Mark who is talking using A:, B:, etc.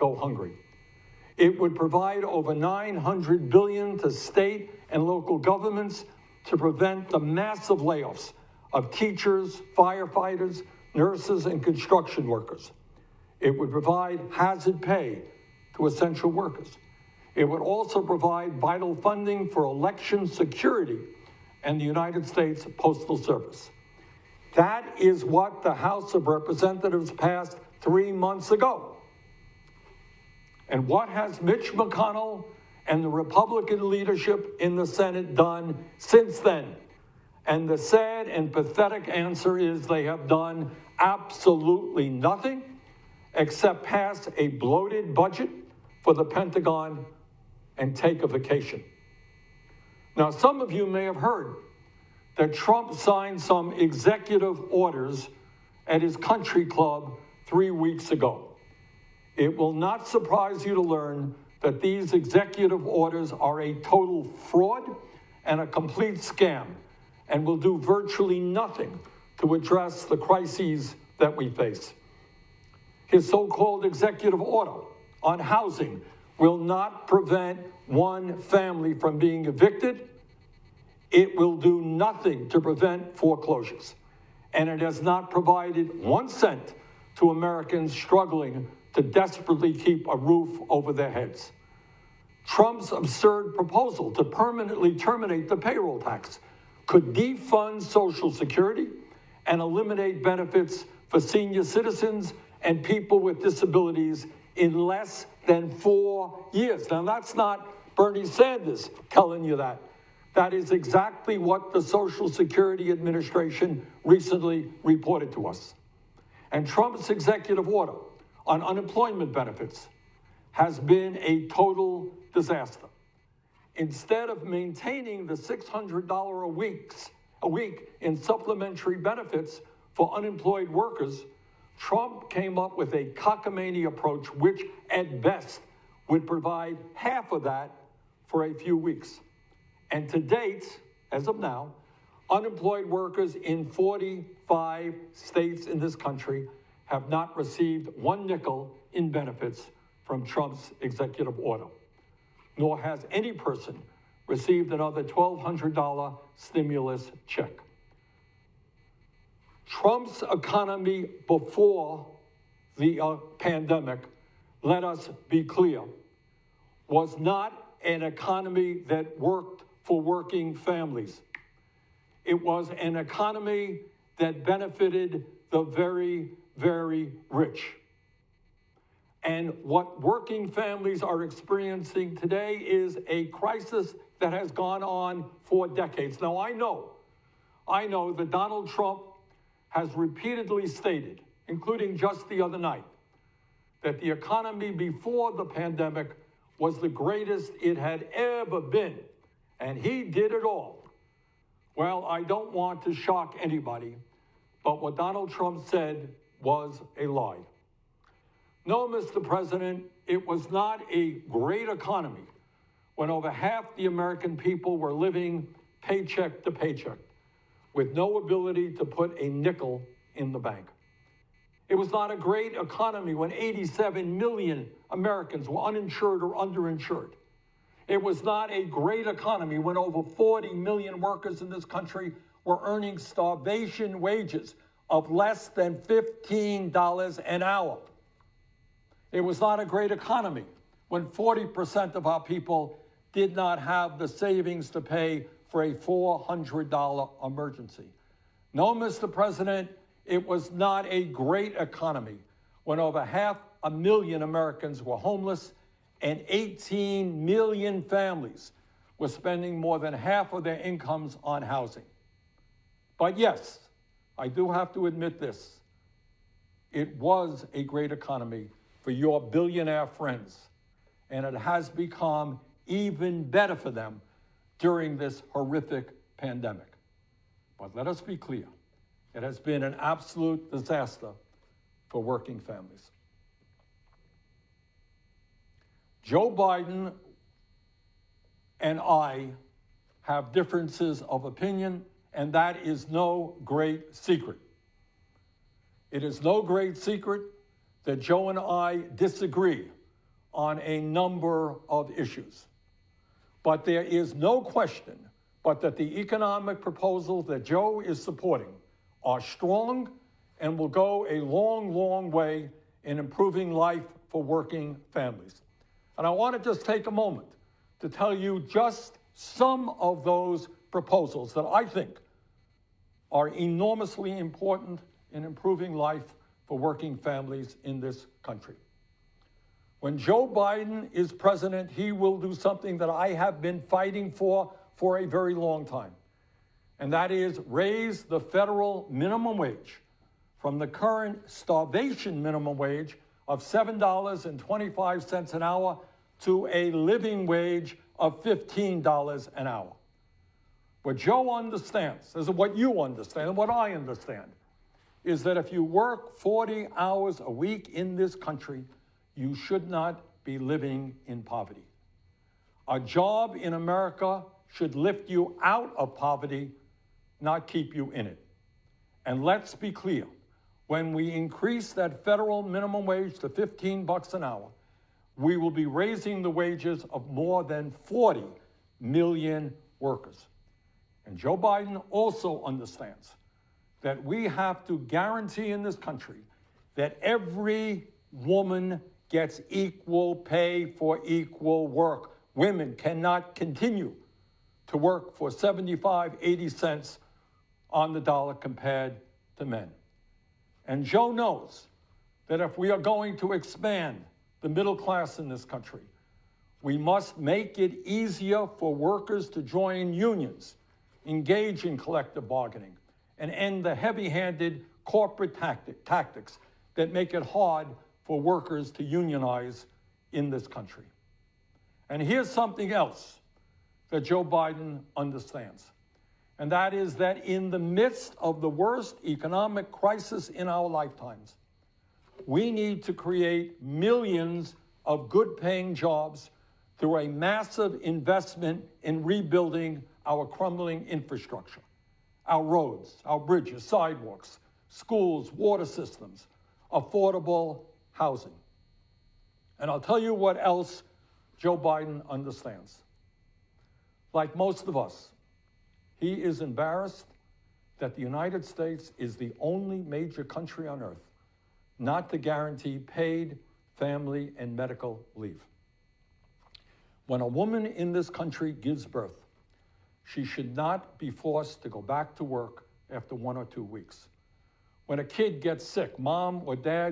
A: go hungry. It would provide over $900 billion to state and local governments to prevent the massive layoffs of teachers, firefighters, nurses, and construction workers. It would provide hazard pay to essential workers. It would also provide vital funding for election security and the United States Postal Service. That is what the House of Representatives passed 3 months ago. And what has Mitch McConnell and the Republican leadership in the Senate done since then? And the sad and pathetic answer is they have done absolutely nothing except pass a bloated budget for the Pentagon and take a vacation. Now, some of you may have heard that Trump signed some executive orders at his country club 3 weeks ago. It will not surprise you to learn that these executive orders are a total fraud and a complete scam and will do virtually nothing to address the crises that we face. His so-called executive order on housing will not prevent one family from being evicted. It will do nothing to prevent foreclosures. And it has not provided 1 cent to Americans struggling to desperately keep a roof over their heads. Trump's absurd proposal to permanently terminate the payroll tax could defund Social Security and eliminate benefits for senior citizens and people with disabilities in less than 4 years. Now, that's not Bernie Sanders telling you that. That is exactly what the Social Security Administration recently reported to us. And Trump's executive order on unemployment benefits has been a total disaster. Instead of maintaining the $600 a week in supplementary benefits for unemployed workers, Trump came up with a cockamamie approach which, at best, would provide half of that for a few weeks. And to date, as of now, unemployed workers in 45 states in this country have not received 1 nickel in benefits from Trump's executive order, nor has any person received another $1,200 stimulus check. Trump's economy before the pandemic, let us be clear, was not an economy that worked for working families. It was an economy that benefited the very, very rich. And what working families are experiencing today is a crisis that has gone on for decades. Now, I know that Donald Trump has repeatedly stated, including just the other night, that the economy before the pandemic was the greatest it had ever been, and he did it all. Well, I don't want to shock anybody, but what Donald Trump said was a lie. No, Mr. President, it was not a great economy when over half the American people were living paycheck to paycheck with no ability to put a nickel in the bank. It was not a great economy when 87 million Americans were uninsured or underinsured. It was not a great economy when over 40 million workers in this country were earning starvation wages of less than $15 an hour. It was not a great economy when 40% of our people did not have the savings to pay for a $400 emergency. No, Mr. President, it was not a great economy when over 500,000 Americans were homeless and 18 million families were spending more than half of their incomes on housing. But yes, I do have to admit this. It was a great economy for your billionaire friends, and it has become even better for them during this horrific pandemic. But let us be clear, it has been an absolute disaster for working families. Joe Biden and I have differences of opinion, and that is no great secret. It is no great secret that Joe and I disagree on a number of issues. But there is no question but that the economic proposals that Joe is supporting are strong and will go a long, long way in improving life for working families. And I want to just take a moment to tell you just some of those proposals that I think are enormously important in improving life for working families in this country. When Joe Biden is president, he will do something that I have been fighting for a very long time, and that is raise the federal minimum wage from the current starvation minimum wage of $7.25 an hour to a living wage of $15 an hour. What Joe understands, is what you understand, and what I understand, is that if you work 40 hours a week in this country, you should not be living in poverty. A job in America should lift you out of poverty, not keep you in it. And let's be clear, when we increase that federal minimum wage to $15 an hour, we will be raising the wages of more than 40 million workers. And Joe Biden also understands that we have to guarantee in this country that every woman gets equal pay for equal work. Women cannot continue to work for 75, 80 cents on the dollar compared to men. And Joe knows that if we are going to expand the middle class in this country, we must make it easier for workers to join unions, engage in collective bargaining, and end the heavy-handed corporate tactics that make it hard for workers to unionize in this country. And here's something else that Joe Biden understands, and that is that in the midst of the worst economic crisis in our lifetimes, we need to create millions of good-paying jobs through a massive investment in rebuilding our crumbling infrastructure, our roads, our bridges, sidewalks, schools, water systems, affordable housing. And I'll tell you what else Joe Biden understands. Like most of us, he is embarrassed that the United States is the only major country on earth not to guarantee paid family and medical leave. When a woman in this country gives birth, she should not be forced to go back to work after 1 or 2 weeks. When a kid gets sick, mom or dad